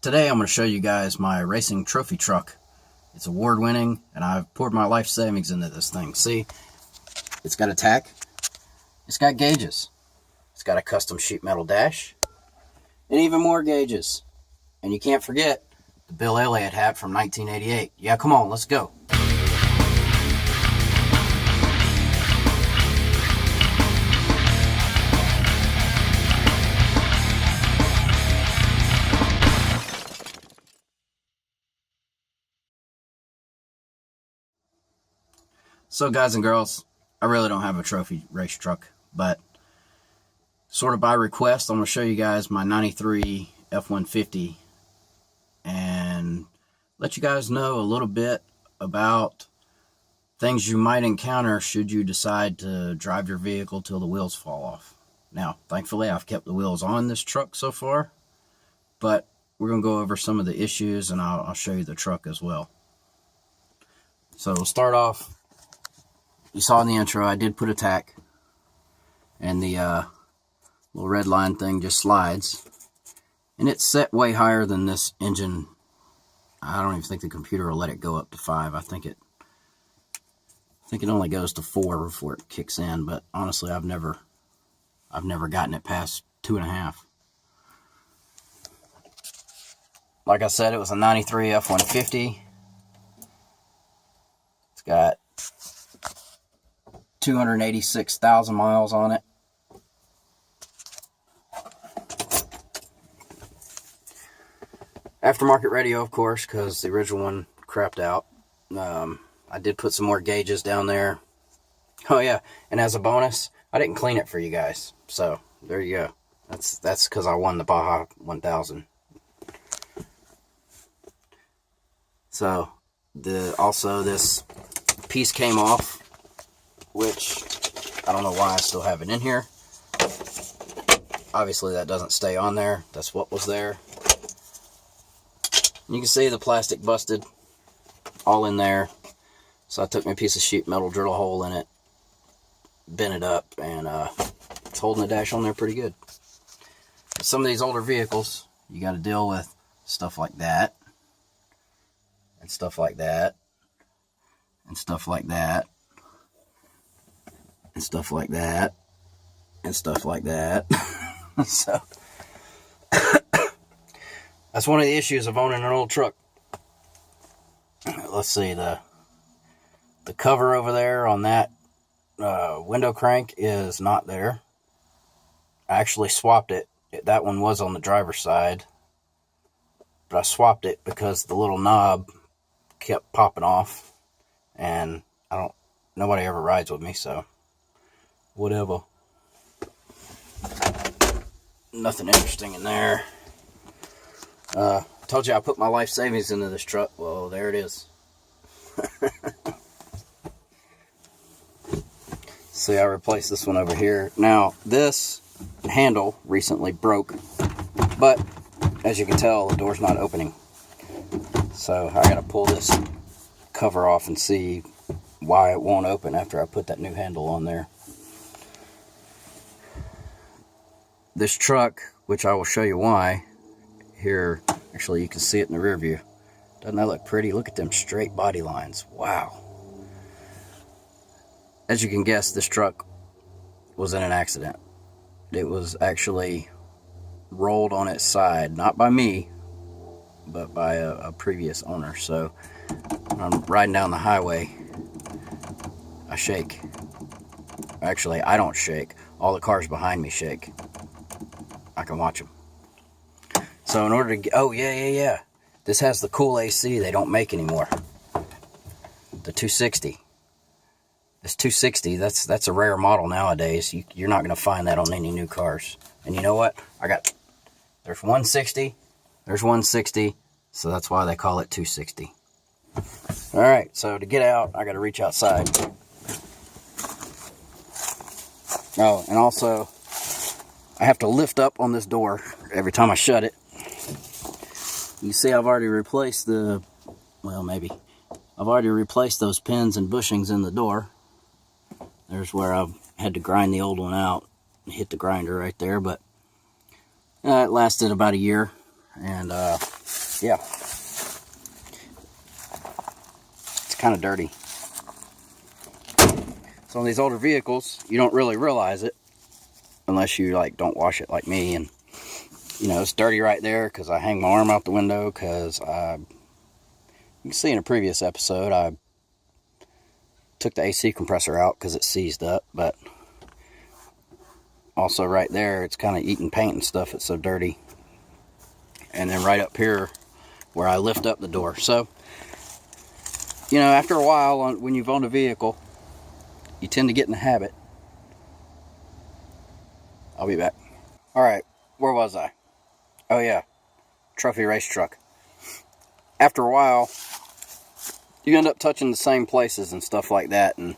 Today I'm going to show you guys my racing trophy truck. It's award-winning, and I've poured my life savings into this thing. See, it's got a tack, it's got gauges, it's got a custom sheet metal dash, and even more gauges. And you can't forget the Bill Elliott hat from 1988. Yeah, come on, let's go. So guys and girls, I really don't have a trophy race truck, but sort of by request, I'm going to show you guys my 93 F-150 and let you guys know a little bit about things you might encounter should you decide to drive your vehicle till the wheels fall off. Now, thankfully, I've kept the wheels on this truck so far, but we're going to go over some of the issues, and I'll show you the truck as well. So we'll start off. You saw in the intro, I did put a tack, and the little red line thing just slides, and it's set way higher than this engine. I don't even think the computer will let it go up to 5. I think it only goes to 4 before it kicks in, but honestly, I've never gotten it past 2.5. Like I said, it was a 93 F-150. It's got 286,000 miles on it. Aftermarket radio, of course, because the original one crapped out. I did put some more gauges down there. Oh yeah, and as a bonus, I didn't clean it for you guys. So there you go. That's because I won the Baja 1000. So also this piece came off, which I don't know why I still have it in here. Obviously that doesn't stay on there. That's what was there. You can see the plastic busted all in there. So I took my piece of sheet metal, drilled a hole in it, bent it up, and it's holding the dash on there pretty good. Some of these older vehicles, you got to deal with stuff like that, and stuff like that, and stuff like that, and stuff like that, and stuff like that. So that's one of the issues of owning an old truck. Let's see, the cover over there on that window crank is not there. I actually swapped it. That one was on the driver's side, but I swapped it because the little knob kept popping off, and nobody ever rides with me, so whatever. Nothing interesting in there. Told you I put my life savings into this truck. Well, there it is. See, I replaced this one over here. Now, this handle recently broke, but as you can tell, the door's not opening. So I gotta pull this cover off and see why it won't open after I put that new handle on there. This truck, which I will show you why here, actually you can see it in the rear view. Doesn't that look pretty? Look at them straight body lines. Wow. As you can guess, this truck was in an accident. It was actually rolled on its side, not by me, but by a previous owner. So when I'm riding down the highway, I shake. Actually, I don't shake. All the cars behind me shake. I can watch them. So in order to get, oh yeah. This has the cool AC they don't make anymore. The 260. This 260, that's a rare model nowadays. You're not going to find that on any new cars. And you know what? There's 160, there's 160, so that's why they call it 260. Alright, so to get out, I got to reach outside. Oh, and also, I have to lift up on this door every time I shut it. You see I've already replaced I've already replaced those pins and bushings in the door. There's where I had to grind the old one out and hit the grinder right there, but it lasted about a year, and yeah, it's kind of dirty. So on these older vehicles, you don't really realize it unless you like don't wash it like me. And you know, it's dirty right there because I hang my arm out the window because you can see in a previous episode I took the AC compressor out because it seized up. But also right there, it's kind of eating paint and stuff. It's so dirty. And then right up here where I lift up the door. So, you know, after a while, when you've owned a vehicle, you tend to get in the habit. I'll be back. All right, where was I? Oh yeah, trophy race truck. After a while, you end up touching the same places and stuff like that, and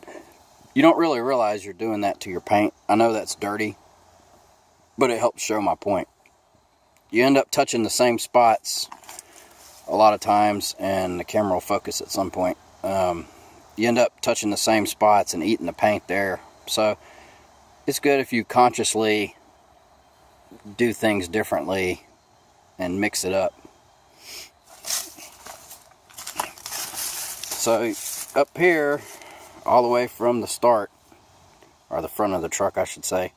you don't really realize you're doing that to your paint. I know that's dirty, but it helps show my point. You end up touching the same spots a lot of times, and the camera will focus at some point. You end up touching the same spots and eating the paint there. So it's good if you consciously do things differently and mix it up. So up here, all the way from the start, or the front of the truck I should say,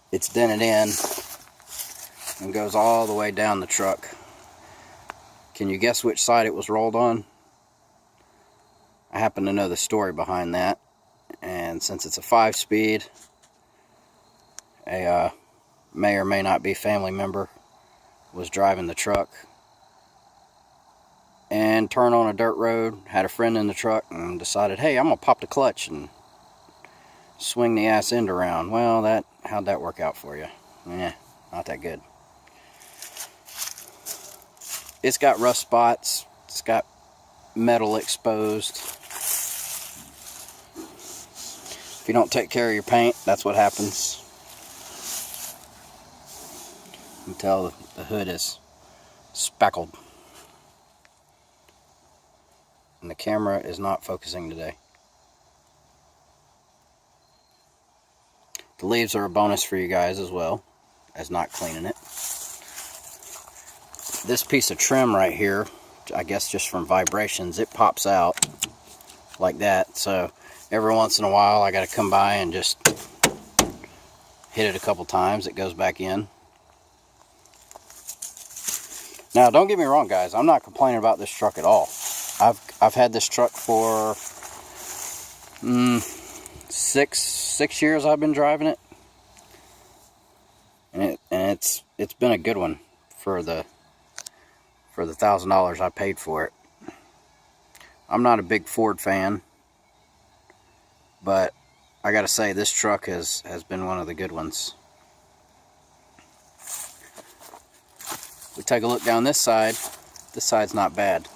it's dented in and goes all the way down the truck. Can you guess which side it was rolled on? I happen to know the story behind that, and since it's a 5-speed, a may or may not be family member was driving the truck and turned on a dirt road, had a friend in the truck, and decided, hey, I'm gonna pop the clutch and swing the ass end around. Well, how'd that work out for you? Not that good. It's got rust spots, it's got metal exposed. If you don't take care of your paint, that's what happens. You can tell the hood is speckled. And the camera is not focusing today. The leaves are a bonus for you guys as well as not cleaning it. This piece of trim right here, I guess just from vibrations, it pops out like that. So every once in a while I got to come by and just hit it a couple times. It goes back in. Now don't get me wrong guys, I'm not complaining about this truck at all. I've had this truck for 6 years I've been driving it. And it's been a good one for the $1,000 I paid for it. I'm not a big Ford fan, but I gotta say this truck has been one of the good ones. We take a look down this side. This side's not bad.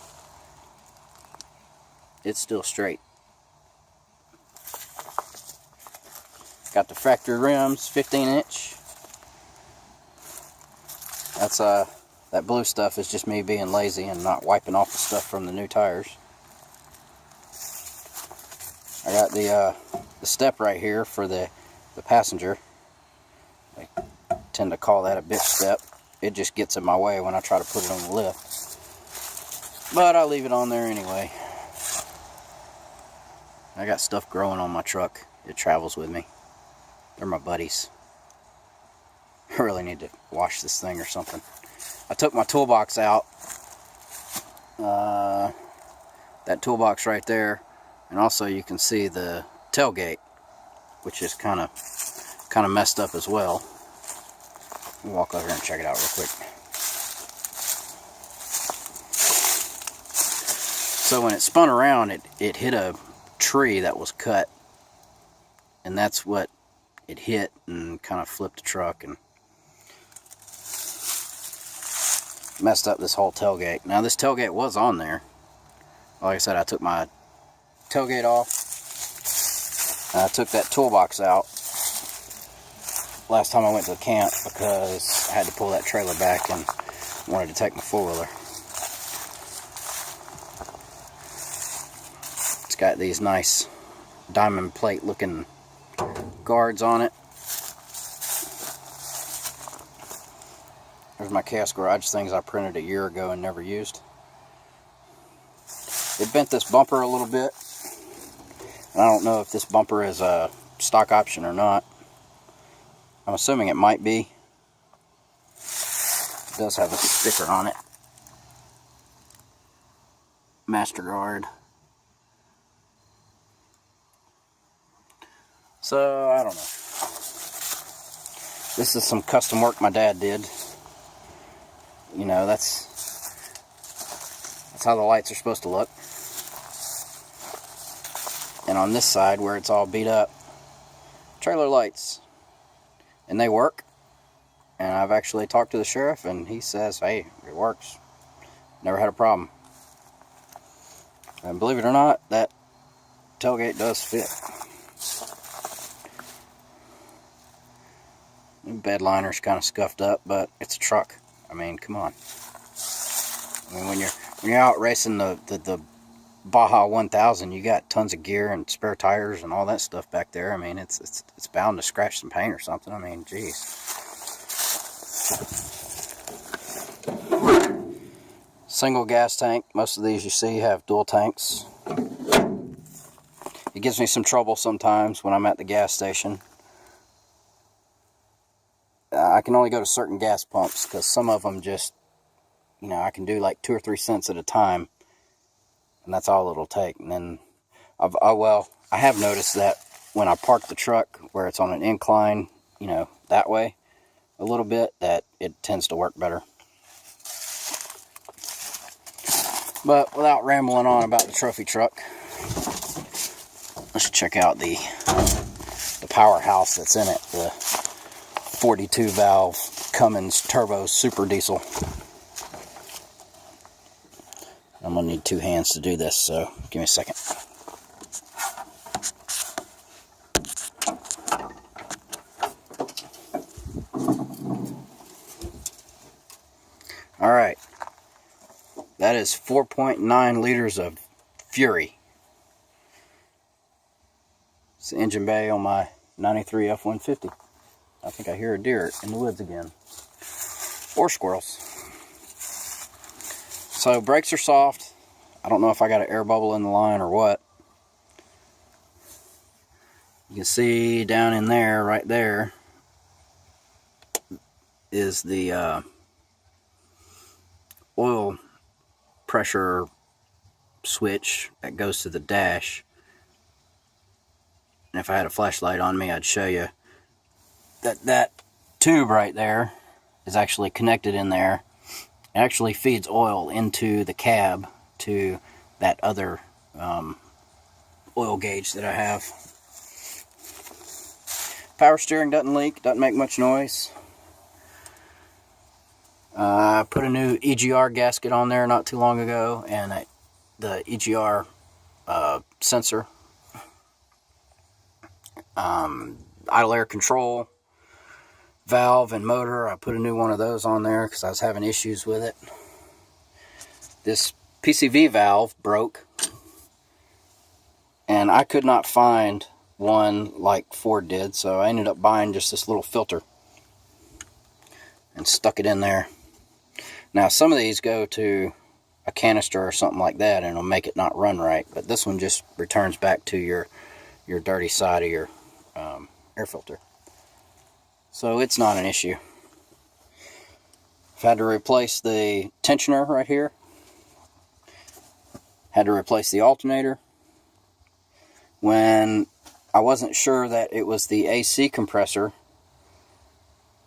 It's still straight. Got the factory rims, 15-inch. That's that blue stuff is just me being lazy and not wiping off the stuff from the new tires. I got the step right here for the passenger. I tend to call that a bitch step. It just gets in my way when I try to put it on the lift. But I leave it on there anyway. I got stuff growing on my truck. It travels with me. They're my buddies. I really need to wash this thing or something. I took my toolbox out. That toolbox right there. And also you can see the tailgate, which is kind of messed up as well. Let me walk over here and check it out real quick. So when it spun around, it hit a tree that was cut, and that's what it hit and kind of flipped the truck and messed up this whole tailgate. Now this tailgate was on there. Like I said, I took my tailgate off. I took that toolbox out last time I went to the camp because I had to pull that trailer back and wanted to take my four-wheeler. It's got these nice diamond plate looking guards on it. There's There's my Chaos Garage things I printed a year ago and never used. It bent this bumper a little bit. And I don't know if this bumper is a stock option or not. I'm assuming it might be. It does have a sticker on it. MasterGuard. So, I don't know. This is some custom work my dad did. You know, that's how the lights are supposed to look. And on this side, where it's all beat up, trailer lights. And they work. And I've actually talked to the sheriff, and he says, hey, it works. Never had a problem. And believe it or not, that tailgate does fit. The bed liner's kind of scuffed up, but it's a truck. I mean, come on. I mean, when you're out racing the Baja 1000, you got tons of gear and spare tires and all that stuff back there. I mean, it's bound to scratch some paint or something. I mean, geez. Single gas tank. Most of these you see have dual tanks. It gives me some trouble sometimes when I'm at the gas station. I can only go to certain gas pumps because some of them just, you know, I can do like 2 or 3 cents at a time, and that's all it'll take. And then, I have noticed that when I park the truck where it's on an incline, you know, that way a little bit, that it tends to work better. But without rambling on about the trophy truck, let's check out the powerhouse that's in it, the 42 valve Cummins turbo super diesel. I'm gonna need 2 hands to do this, so give me a second. Alright, that is 4.9 liters of Fury. It's the engine bay on my 93 F-150. I think I hear a deer in the woods again. Or squirrels. So, brakes are soft. I don't know if I got an air bubble in the line or what. You can see down in there, right there, is the oil pressure switch that goes to the dash. And if I had a flashlight on me, I'd show you that tube right there is actually connected in there. It actually feeds oil into the cab to that other oil gauge that I have. Power steering doesn't leak, doesn't make much noise. I put a new EGR gasket on there not too long ago, and the EGR sensor, idle air control valve and motor, I put a new one of those on there because I was having issues with it. This PCV valve broke, and I could not find one like Ford did, so I ended up buying just this little filter and stuck it in there. Now, some of these go to a canister or something like that, and it'll make it not run right, but this one just returns back to your dirty side of your air filter. So it's not an issue. I've had to replace the tensioner right here. Had to replace the alternator. When I wasn't sure that it was the AC compressor,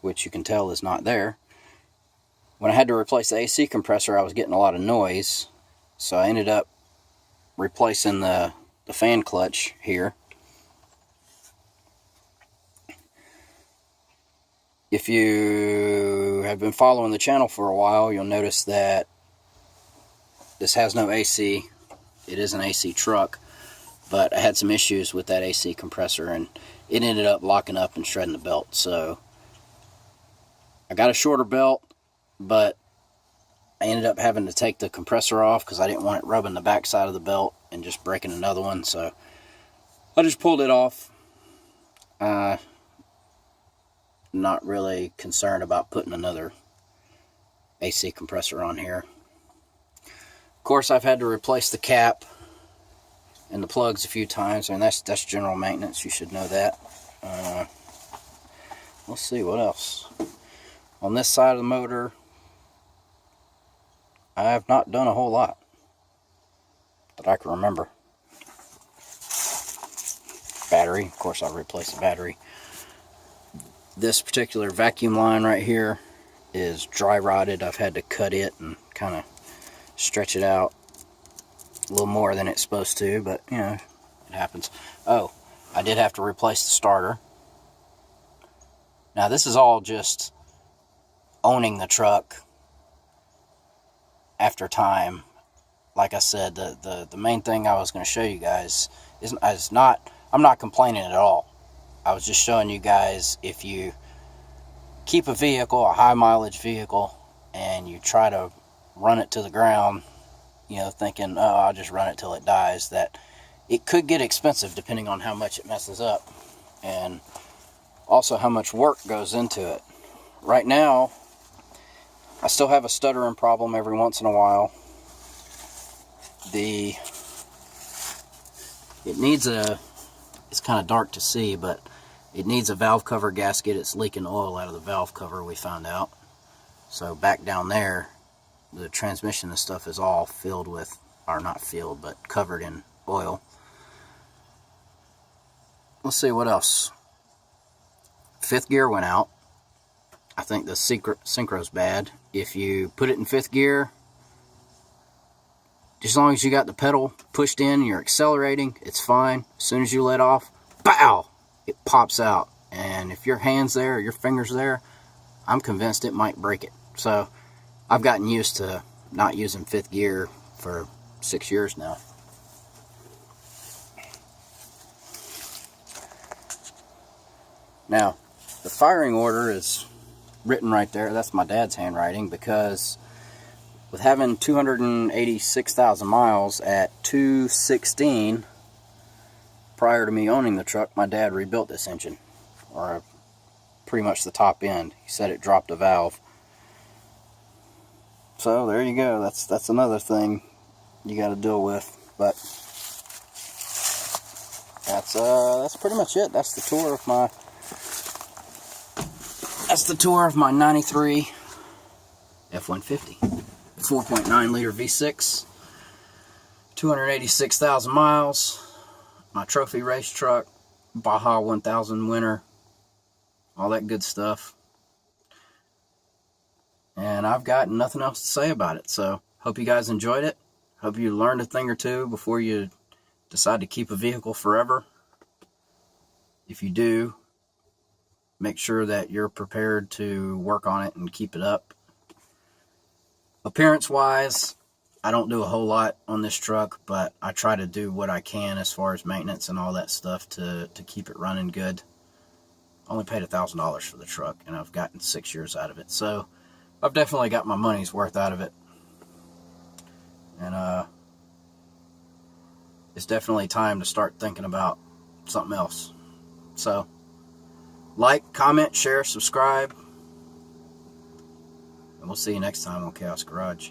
which you can tell is not there. When I had to replace the AC compressor, I was getting a lot of noise. So I ended up replacing the fan clutch here. If you have been following the channel for a while, you'll notice that this has no AC. It is an AC truck, but I had some issues with that AC compressor, and it ended up locking up and shredding the belt. So I got a shorter belt, but I ended up having to take the compressor off because I didn't want it rubbing the back side of the belt and just breaking another one. So I just pulled it off. Not really concerned about putting another AC compressor on here. Of course, I've had to replace the cap and the plugs a few times, and that's general maintenance. You should know that. Let's see what else. On this side of the motor, I have not done a whole lot that I can remember. Battery, of course, I replaced the battery. This particular vacuum line right here is dry rotted. I've had to cut it and kind of stretch it out a little more than it's supposed to, but you know, it happens. Oh, I did have to replace the starter. Now this is all just owning the truck after time. Like I said, the main thing I was going to show you guys is not, I'm not complaining at all. I was just showing you guys, if you keep a vehicle, a high mileage vehicle, and you try to run it to the ground, you know, thinking, oh, I'll just run it till it dies, that it could get expensive depending on how much it messes up, and also how much work goes into it. Right now, I still have a stuttering problem every once in a while. It needs a, it's kind of dark to see, but it needs a valve cover gasket. It's leaking oil out of the valve cover, we found out. So back down there, the transmission and stuff is all filled with, or not filled, but covered in oil. Let's see what else. Fifth gear went out. I think the synchro's bad. If you put it in fifth gear, just as long as you got the pedal pushed in and you're accelerating, it's fine. As soon as you let off, pow! It pops out. And if your hand's there or your finger's there, I'm convinced it might break it. So I've gotten used to not using fifth gear for 6 years now. Now, the firing order is written right there. That's my dad's handwriting, because with having 286,000 miles at 216, prior to me owning the truck, my dad rebuilt this engine, or pretty much the top end. He said it dropped a valve. So there you go. That's another thing you got to deal with. But that's pretty much it. That's the tour of my 93 F-150, 4.9 liter V6, 286,000 miles. My trophy race truck, Baja 1000 winner, all that good stuff. And I've got nothing else to say about it. So hope you guys enjoyed it. Hope you learned a thing or two before you decide to keep a vehicle forever. If you do, make sure that you're prepared to work on it and keep it up. Appearance wise, I don't do a whole lot on this truck, but I try to do what I can as far as maintenance and all that stuff to keep it running good. I only paid $1,000 for the truck, and I've gotten 6 years out of it. So I've definitely got my money's worth out of it. And it's definitely time to start thinking about something else. So like, comment, share, subscribe, and we'll see you next time on Chaos Garage.